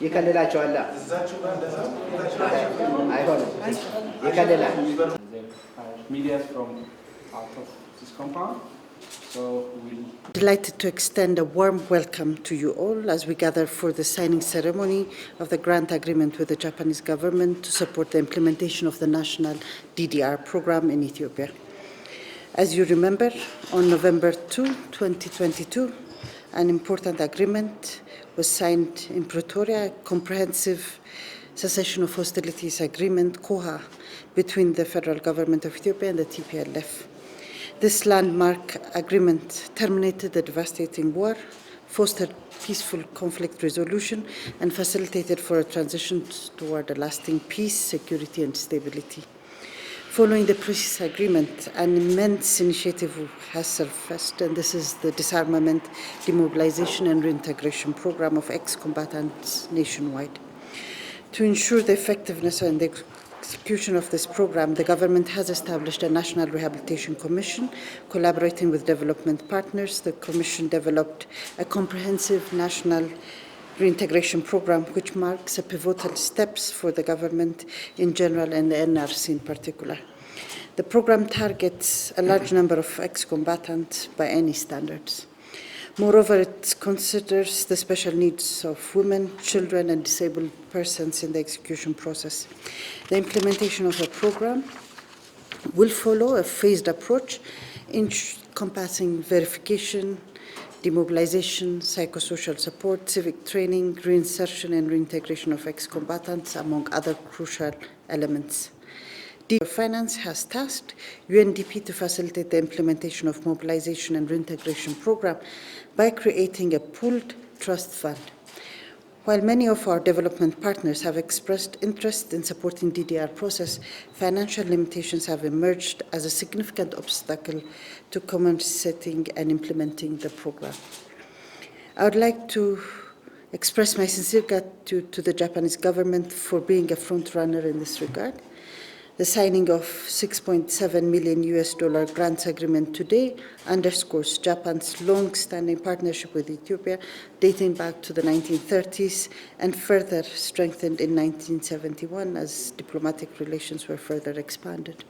ይከልላቸዋል አይሆንም ይከልላል media from out of this compound. So Delighted to extend a warm welcome to you all as we gather for the signing ceremony of the grant agreement with the Japanese government to support the implementation of the national DDR program in Ethiopia. As you remember, on November 2, 2022, an important agreement was signed in Pretoria, a comprehensive cessation of hostilities agreement, COHA, between the federal government of Ethiopia and the TPLF. This landmark agreement terminated the devastating war, fostered peaceful conflict resolution, and facilitated for a transition toward a lasting peace, security, and stability. Following the peace agreement, an immense initiative has surfaced, and this is the disarmament, demobilization, and reintegration program of ex-combatants nationwide. To ensure the effectiveness and the execution of this program, the government has established a National Rehabilitation Commission. Collaborating with development partners, the Commission developed a comprehensive national reintegration program which marks a pivotal steps for the government in general and the NRC in particular. The program targets a large number of ex-combatants by any standards. Moreover, it considers the special needs of women, children, and disabled persons in the execution process. The implementation of the program will follow a phased approach encompassing verification, demobilization, psychosocial support, civic training, reinsertion, and reintegration of ex-combatants, among other crucial elements. DDR Finance has tasked UNDP to facilitate the implementation of mobilization and reintegration program by creating a pooled trust fund. While many of our development partners have expressed interest in supporting DDR process, financial limitations have emerged as a significant obstacle to commencing and implementing the program. I would like to express my sincere gratitude to the Japanese government for being a front runner in this regard. The signing of $6.7 million grants agreement today underscores Japan's long-standing partnership with Ethiopia, dating back to the 1930s and further strengthened in 1971 as diplomatic relations were further expanded.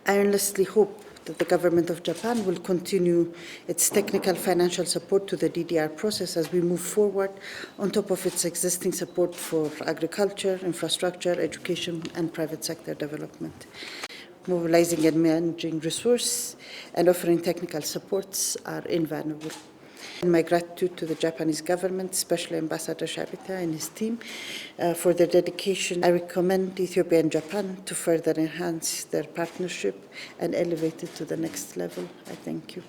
I earnestly hope that the government of Japan will continue its technical financial support to the DDR process as we move forward on top of its existing support for agriculture, infrastructure, education, and private sector development. Mobilizing and managing resources and offering technical supports are invaluable. And my gratitude to the Japanese government, especially Ambassador Shabita and his team, for their dedication. I recommend Ethiopia and Japan to further enhance their partnership and elevate it to the next level. I thank you.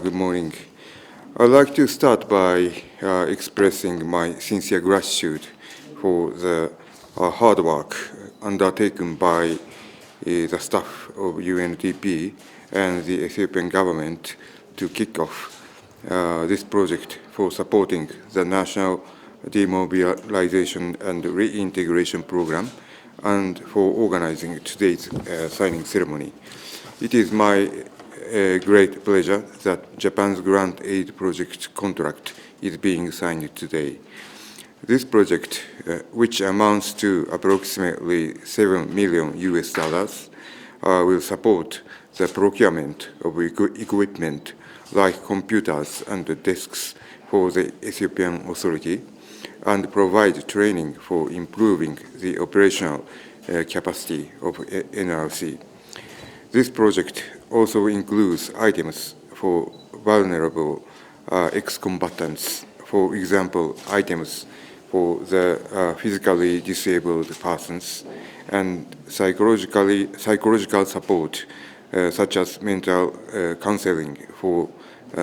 Good morning. I'd like to start by expressing my sincere gratitude for the hard work undertaken by the staff of UNDP and the Ethiopian government to kick off this project for supporting the National Demobilization and Reintegration Program and for organizing today's signing ceremony. It is my great pleasure that Japan's grant aid project contract is being signed today. This project, which amounts to approximately $7 million, will support the procurement of equipment like computers and desks for the Ethiopian authority and provide training for improving the operational capacity of NRC. This project also includes items for vulnerable ex-combatants, for example, items for the physically disabled persons and psychological support such as mental counseling for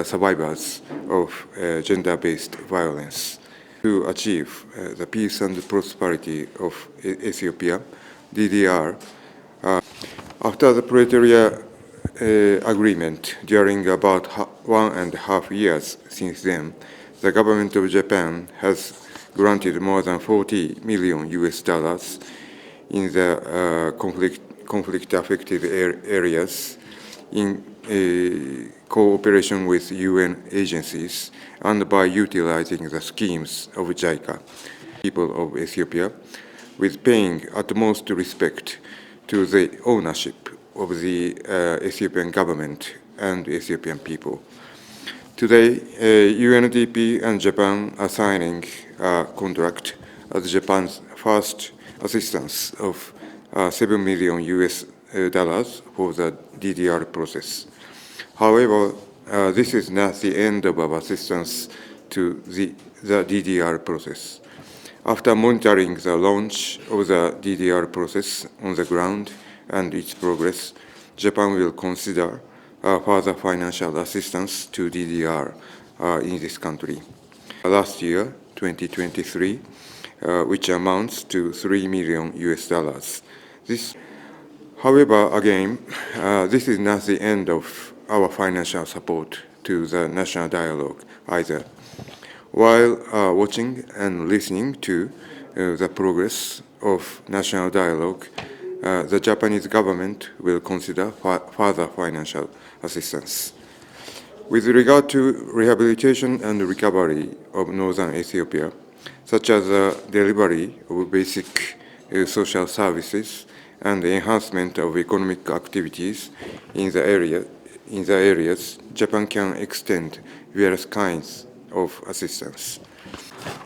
survivors of gender-based violence. To achieve the peace and prosperity of Ethiopia, DDR, after the Pretoria agreement, during about 1.5 years since then, the government of Japan has granted more than $40 million in the conflict-affected areas in cooperation with UN agencies and by utilizing the schemes of JICA, people of Ethiopia, with paying utmost respect to the ownership of the Ethiopian government and Ethiopian people. Today, UNDP and Japan are signing a contract as Japan's first assistance of $7 million for the DDR process. However, this is not the end of our assistance to the DDR process. After monitoring the launch of the DDR process on the ground and its progress, Japan will consider further financial assistance to DDR in this country. Last year, 2023, which amounts to $3 million. However, again, this is not the end of our financial support to the national dialogue either. While watching and listening to the progress of national dialogue, the Japanese government will consider further financial assistance. With regard to rehabilitation and recovery of northern Ethiopia, such as the delivery of basic social services and the enhancement of economic activities in the areas, Japan can extend various kinds of assistance.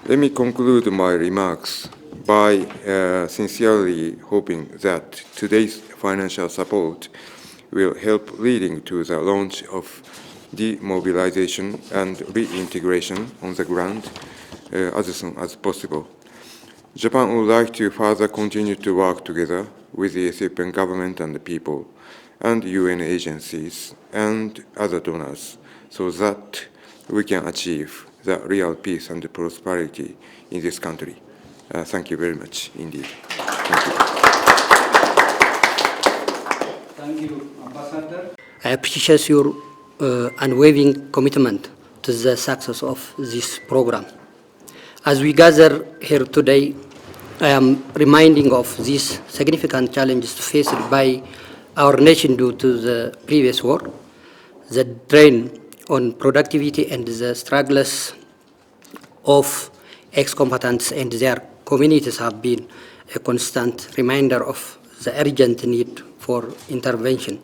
Let me conclude my remarks by sincerely hoping that today's financial support will help leading to the launch of demobilization and reintegration on the ground as soon as possible. Japan would like to further continue to work together with the Ethiopian government and the people and UN agencies and other donors so that we can achieve the real peace and prosperity in this country. Thank you very much indeed. Thank you. Thank you, Ambassador. I appreciate your unwavering commitment to the success of this program. As we gather here today, I am reminding of these significant challenges faced by our nation due to the previous war, the drain on productivity and the struggles of ex-combatants and their communities have been a constant reminder of the urgent need for intervention.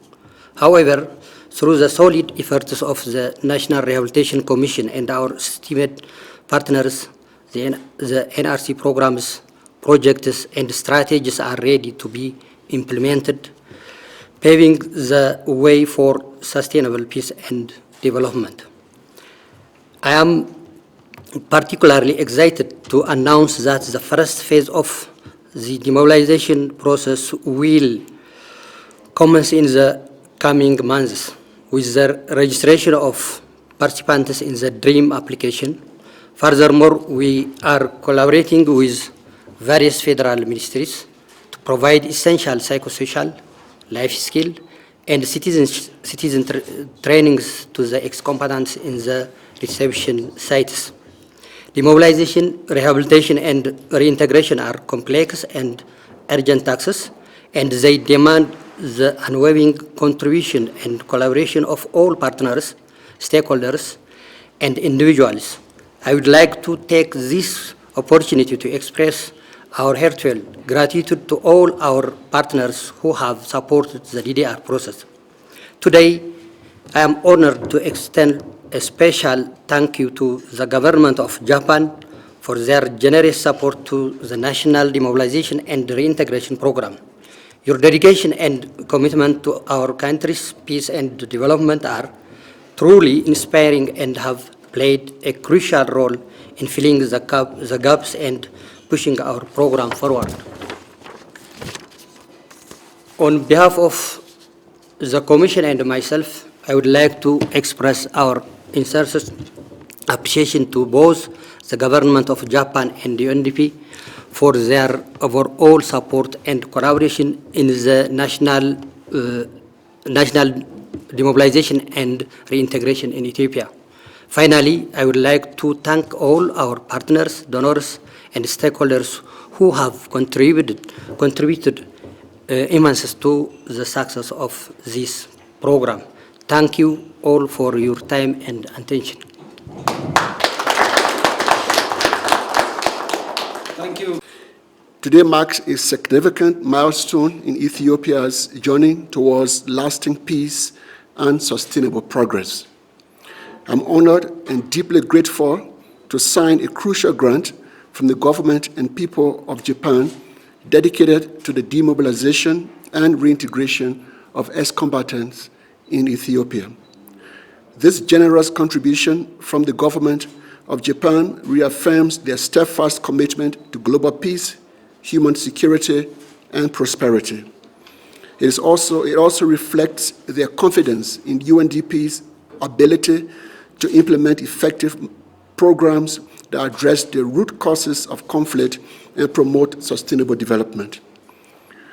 However, through the solid efforts of the National Rehabilitation Commission and our esteemed partners, the NRC programs, projects, and strategies are ready to be implemented, paving the way for sustainable peace and development. I am particularly excited to announce that the first phase of the demobilization process will commence in the coming months with the registration of participants in the DREAM application. Furthermore, we are collaborating with various federal ministries to provide essential psychosocial, life skill, and citizen trainings to the ex-combatants in the reception sites. Demobilization, rehabilitation, and reintegration are complex and urgent tasks, and they demand the unwavering contribution and collaboration of all partners, stakeholders, and individuals. I would like to take this opportunity to express our heartfelt gratitude to all our partners who have supported the DDR process. Today, I am honored to extend a special thank you to the government of Japan for their generous support to the National Demobilization and Reintegration Program. Your dedication and commitment to our country's peace and development are truly inspiring and have played a crucial role in filling the gaps and pushing our program forward. On behalf of the Commission and myself, I would like to express our sincere appreciation to both the government of Japan and the UNDP for their overall support and collaboration in the national demobilization and reintegration in Ethiopia. Finally, I would like to thank all our partners, donors, and stakeholders who have contributed immensely to the success of this program. Thank you all for your time and attention. Thank you. Today marks a significant milestone in Ethiopia's journey towards lasting peace and sustainable progress. I'm honored and deeply grateful to sign a crucial grant from the government and people of Japan dedicated to the demobilization and reintegration of ex-combatants in Ethiopia. This generous contribution from the government of Japan reaffirms their steadfast commitment to global peace, human security, and prosperity. It also reflects their confidence in UNDP's ability to implement effective programs that address the root causes of conflict and promote sustainable development.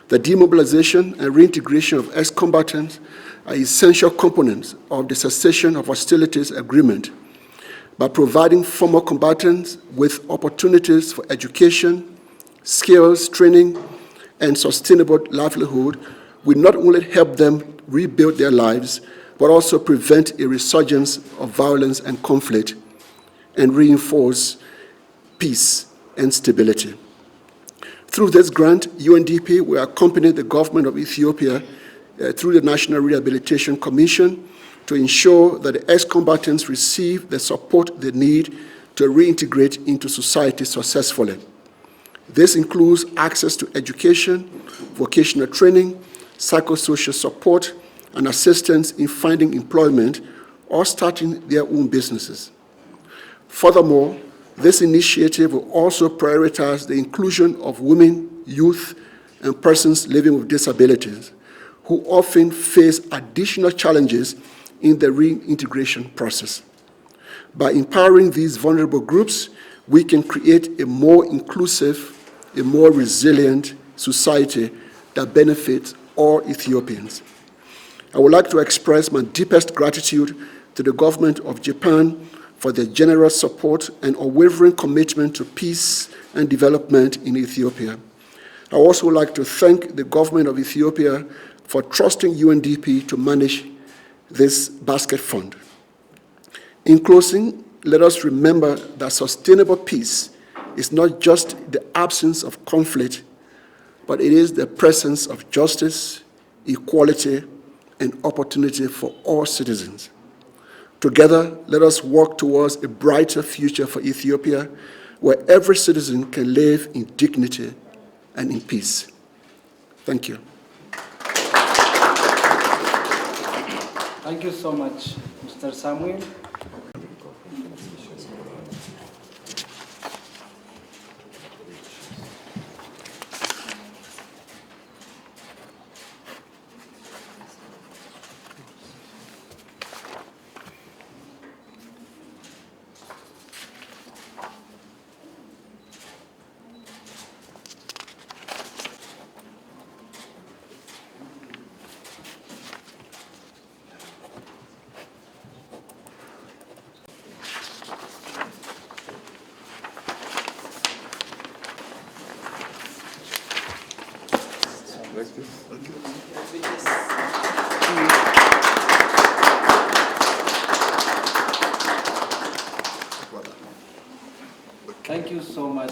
The demobilization and reintegration of ex-combatants are essential components of the cessation of hostilities agreement. By providing former combatants with opportunities for education, skills, training, and sustainable livelihood, we not only help them rebuild their lives, but also prevent a resurgence of violence and conflict and reinforce peace and stability. Through this grant, UNDP will accompany the government of Ethiopia through the National Rehabilitation Commission to ensure that the ex-combatants receive the support they need to reintegrate into society successfully. This includes access to education, vocational training, psychosocial support, and assistance in finding employment or starting their own businesses. Furthermore, this initiative will also prioritize the inclusion of women, youth, and persons living with disabilities, who often face additional challenges in the reintegration process. By empowering these vulnerable groups, we can create a more inclusive, a more resilient society that benefits all Ethiopians. I would like to express my deepest gratitude to the government of Japan for their generous support and unwavering commitment to peace and development in Ethiopia. I also would like to thank the government of Ethiopia for trusting UNDP to manage this basket fund. In closing, let us remember that sustainable peace is not just the absence of conflict, but it is the presence of justice, equality, and opportunity for all citizens. Together, let us work towards a brighter future for Ethiopia, where every citizen can live in dignity and in peace. Thank you. Thank you so much, Mr. Samuel. Thank you so much.